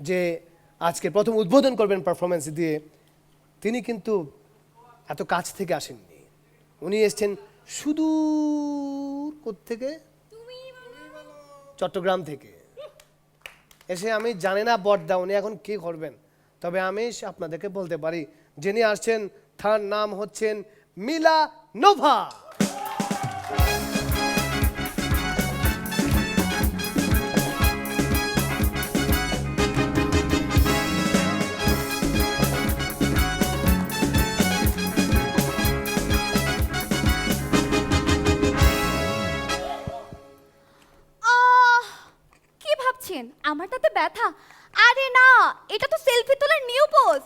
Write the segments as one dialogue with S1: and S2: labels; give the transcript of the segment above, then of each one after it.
S1: যে আজকে প্রথম উদ্বোধন করবেন পারফরমেন্স দিয়ে, তিনি কিন্তু এত কাছ থেকে আসেননি। উনি এসছেন সুদূর কোত্থেকে, চট্টগ্রাম থেকে এসে। আমি জানি না বড়দা উনি এখন কি করবেন, তবে আমি আপনাদেরকে বলতে পারি যিনি আসছেন তার নাম হচ্ছেন মিলা নোভা।
S2: কি ভাবছেন আমার তাতে ব্যথা? আরে না, এটা তো সেলফি তোলার নিউ পোজ।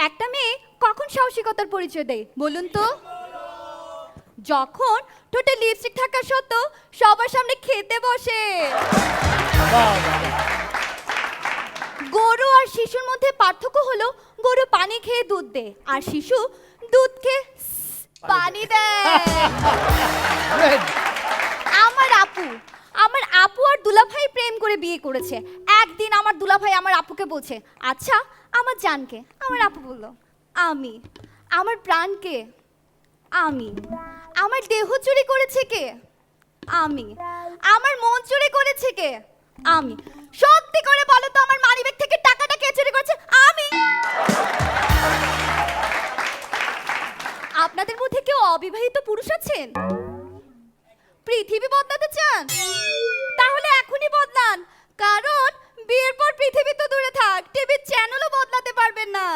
S2: একটা মেয়ে কখন সাহসিকতার পরিচয় দেয় বলুন তো? যখন ঠোঁটে লিপস্টিক থাকা সত্ত্বেও সবার সামনে খেতে বসে। গরু আর শিশুর মধ্যে পার্থক্য হলো গরু পানি খেয়ে দুধ দেয় আর শিশু দুধ খেয়ে পানি দেয়। আমার আপু আর দুলাভাই প্রেম করে বিয়ে করেছে। একদিন আমার দুলাভাই আমার আপুকে বলছে, আচ্ছা আমার জানকে? আমার আপু বলল, আমি। আমার প্রাণকে? আমি। আমার দেহ চুরি করেছে কে? আমি। আমার মন চুরি করেছে কে? আমি। সত্যি করে বলো তো, আমার মানিব্যাগ থেকে টাকাটা কে চুরি করেছে? আমি। আপনাদের মধ্যে কেউ অবিবাহিত পুরুষ আছেন? পৃথিবী বদলাতে চান? তাহলে এখনই বদলান, কারণ বিয়ের পর পৃথিবী তো দূরে থাক, টিভির চ্যানেলও বদলাতে পারবেন না।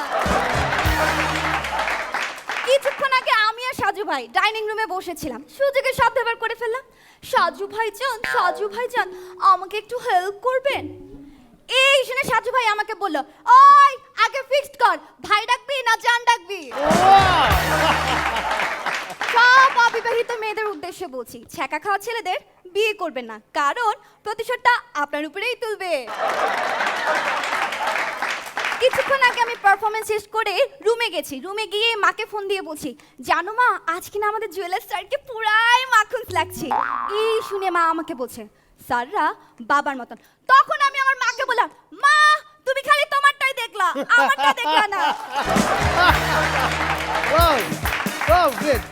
S2: কিছুক্ষণ আগে আমি আর সাজু ভাই ডাইনিং রুমে বসেছিলাম, সুযোগে সব ব্যবহার করে ফেললাম। সাজু ভাইজান আমাকে একটু হেল্প করবেন? এই শুনে সাজু ভাই আমাকে বলল, ওই আগে ফিক্সড কর, ভাই ডাকবি না জান ডাকবি? সব অবিবাহিত মেয়েদের উদ্দেশ্যে বলছি, ছ্যাঁকা খাওয়া ছেলেদের বিয়ে করবেন না, কারণ প্রতিশোধটা আপনার উপরেই তুলবে। কিছুক্ষণ আগে আমি পারফরমেন্স শেষ করে রুমে গেছি। রুমে গিয়ে মাকে ফোন দিয়ে বলছি, জানো মা আজ কিনা আমাদের জুয়েলার স্যারকে পুরাই মাখন লাগছে। এই শুনে মা আমাকে বলছে, স্যাররা বাবার মতন। তখন আমি আমার মাকে বললাম, মা তুমি খালি তোমারটাই দেখলা, আমারটা দেখলা না।
S1: Wow, great.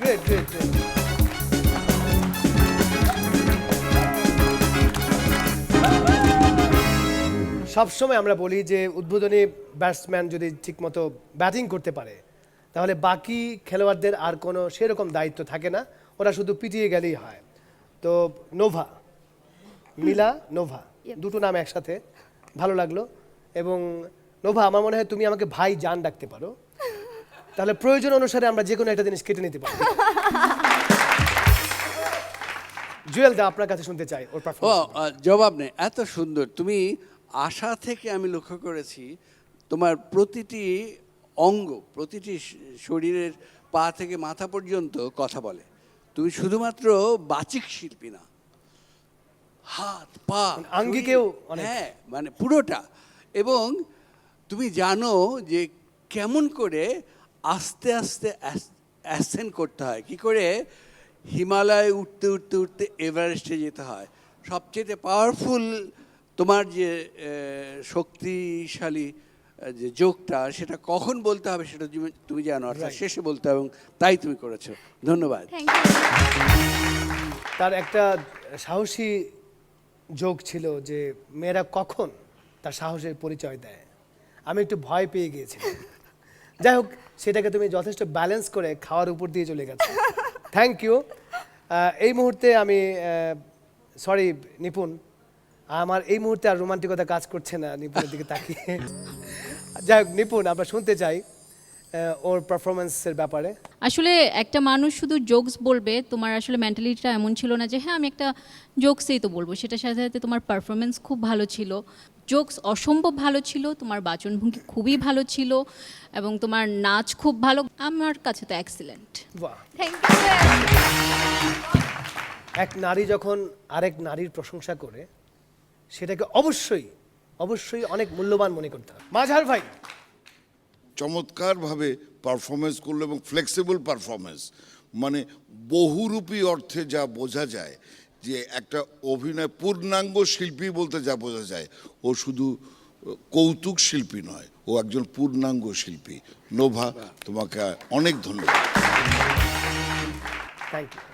S1: সবসময় আমরা বলি যে উদ্বোধনী ব্যাটসম্যান যদি ঠিকমতো ব্যাটিং করতে পারে তাহলে বাকি খেলোয়াড়দের আর কোনো সেরকম দায়িত্ব থাকে না, ওরা শুধু পিটিয়ে গেলেই হয়। তো নোভা, মিলা নোভা, দুটো নাম একসাথে, ভালো লাগলো। এবং নোভা, আমার মনে হয় তুমি আমাকে ভাই জান ডাকতে পারো, তাহলে প্রয়োজন অনুসারে আমরা যে কোনো একটা জিনিস কেটে নিতে পারি। জুয়েল দা আপনার কাছে শুনতে চাই ওর পারফরম্যান্স।
S3: জবাব নেই, এত সুন্দর। তুমি আশা থেকে আমি লক্ষ্য করেছি তোমার প্রতিটি অঙ্গ, প্রতিটি শরীরের পা থেকে মাথা পর্যন্ত কথা বলে। তুমি শুধুমাত্র বাচিক শিল্পী না, হাত পা
S1: আঙ্গিকেও
S3: হ্যাঁ, মানে পুরোটা। এবং তুমি জানো যে কেমন করে আস্তে আস্তে অ্যাসেন্ড করতে হয়, কি করে হিমালয়ে উঠতে উঠতে উঠতে এভারেস্টে যেতে হয়। সবচেয়ে পাওয়ারফুল তোমার যে শক্তিশালী যে যোগটা, সেটা কখন বলতে হবে সেটা তুমি জানো, অর্থাৎ শেষে বলতে হবে, এবং তাই তুমি করেছো। ধন্যবাদ।
S1: তার একটা সাহসী যোগ ছিল যে মেয়েরা কখন তার সাহসের পরিচয় দেয়, আমি একটু ভয় পেয়ে গিয়েছিলাম। যাই হোক, সেটাকে তুমি যথেষ্ট ব্যালেন্স করে খাওয়ার উপর দিয়ে চলে গেছো। Thank you. এই মুহূর্তে আমি সরি নিপুণ, আমার এই মুহূর্তে আর রোমান্টিকতা কাজ করছে না নিপুণের দিকে তাকিয়ে। যাই হোক নিপুণ, আমরা শুনতে চাই ওর পারফরমেন্সের ব্যাপারে।
S4: আসলে একটা মানুষ শুধু জোকস বলবে, তোমার আসলে মেন্টালিটিটা এমন ছিল না যে হ্যাঁ আমি একটা জোকসেই তো বলবো। সেটার সাথে সাথে তোমার পারফরমেন্স খুব ভালো ছিল, জোকস অসম্ভব ভালো ছিল, তোমার বাচনভঙ্গি খুবই ভালো ছিল, এবং তোমার নাচ খুব ভালো। আমার কাছে তো এক্সিলেন্ট।
S1: বাহ,
S2: থ্যাংক ইউ।
S1: এক নারী যখন আরেক নারীর প্রশংসা করে সেটাকে অবশ্যই অনেক মূল্যবান মনে করতে হবে। মাঝার ভাই
S5: চমৎকারভাবে পারফরমেন্স করলো এবং ফ্লেক্সিবল পারফরমেন্স, মানে বহুরূপী অর্থে যা বোঝা যায় যে একটা অভিনয় পূর্ণাঙ্গ শিল্পী বলতে যা বোঝা যায়, ও শুধু কৌতুক শিল্পী নয়, ও একজন পূর্ণাঙ্গ শিল্পী। নোভা, তোমাকে অনেক ধন্যবাদ।
S1: Thank you.